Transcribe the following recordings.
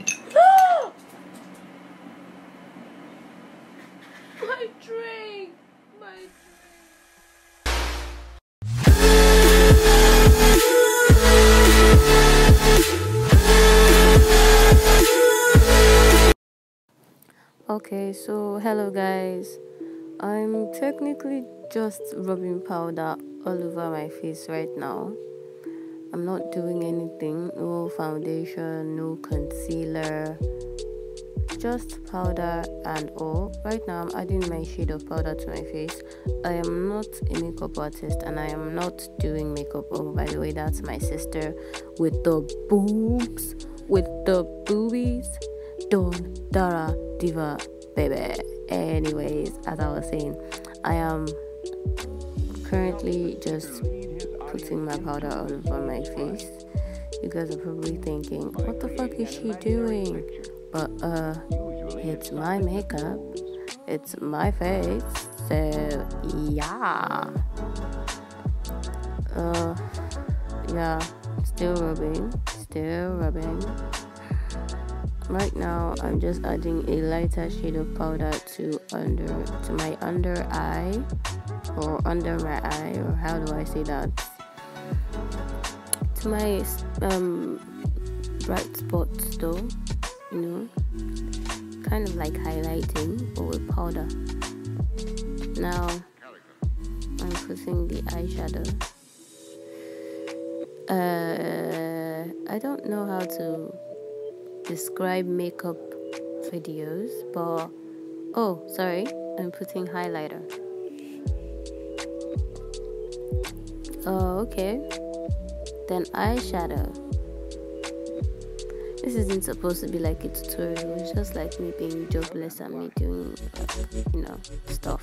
My drink! My drink! Okay, so hello guys. I'm technically just rubbing powder all over my face right now. I'm not doing anything, no foundation, no concealer, just powder and all. Right now I'm adding my shade of powder to my face. I am not a makeup artist and I am not doing makeup. Oh, by the way, that's my sister with the boobs, with the boobies. Don Dara Diva baby. Anyways, as I was saying, I am currently just putting my powder all over my face. You guys are probably thinking, what the fuck is she doing? But it's my makeup, it's my face, so yeah. Yeah, still rubbing. Right now I'm just adding a lighter shade of powder to my under eye, or under my eye, or how do I say that, to my bright spots though, you know, kind of like highlighting but with powder. Now I'm putting the eyeshadow. I don't know how to describe makeup videos, but I'm putting highlighter. Okay, then eyeshadow. This isn't supposed to be like a tutorial, it's just like me being jobless and me doing stuff.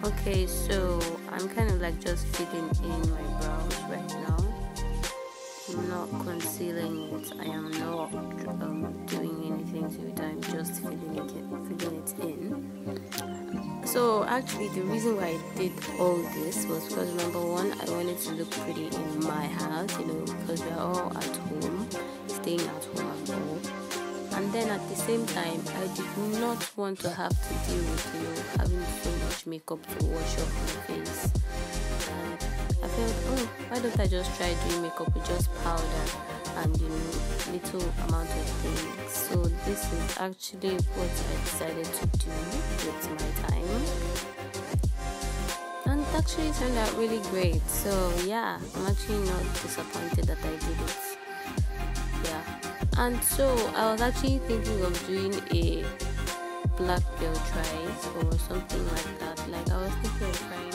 Okay, so I'm kind of like just filling in my brows right now. I'm not concealing it. I am not doing anything to it. I'm just filling it in. So actually, the reason why I did all this was because number one, I wanted to look pretty in my house, because we're all at home, staying at home and all. And then at the same time, I did not want to have to deal with, having so much makeup to wash off my face. And I felt, why don't I just try doing makeup with just powder? and little amount of things. So this is actually what I decided to do with my time, and it actually turned out really great. So yeah, I'm actually not disappointed that I did it. Yeah, and so I was actually thinking of doing a black girl tries or something like that. Like I was thinking of trying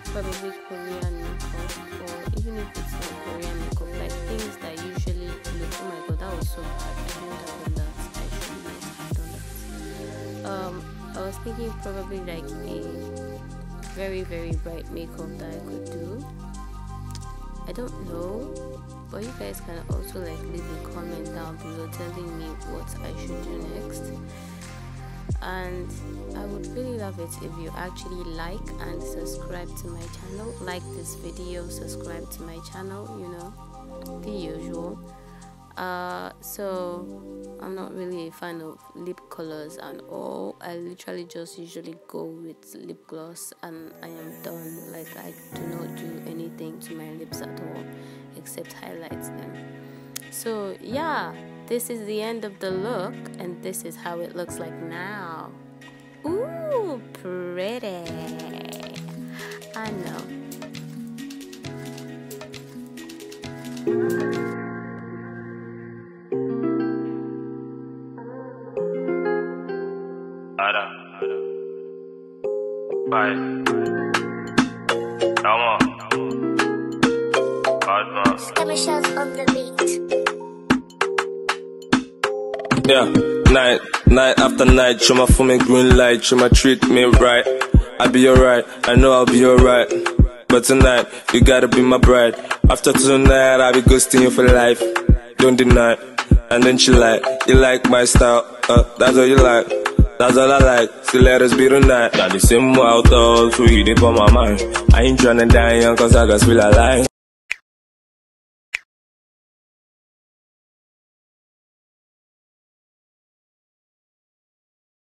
probably Korean makeup, or even if it's not Korean makeup, like things that usually look, oh my god, that was so bad, I shouldn't have done that, I should not have done that. I was thinking probably like a very, very bright makeup that I could do. I don't know, but you guys can also like leave a comment down below telling me what I should do next. And I would really love it if you actually like and subscribe to my channel. Like this video, subscribe to my channel, the usual. So I'm not really a fan of lip colors and all. I literally just usually go with lip gloss and I am done. Like I do not do anything to my lips at all except highlight them. So yeah, this is the end of the look, and this is how it looks like now. Ooh, pretty. I know. Bye. Come on. Skirmishes on the beat. Yeah, night after night, show my phone me green light, show my treat me right. I'll be alright, I know I'll be alright. But tonight, you gotta be my bride. After tonight, I'll be ghosting you for life. Don't deny. And then she like, you like my style, that's all you like. That's all I like, so let us be tonight. Got the same wild thoughts, we deep on my mind. I ain't tryna die young cause I got feel alive.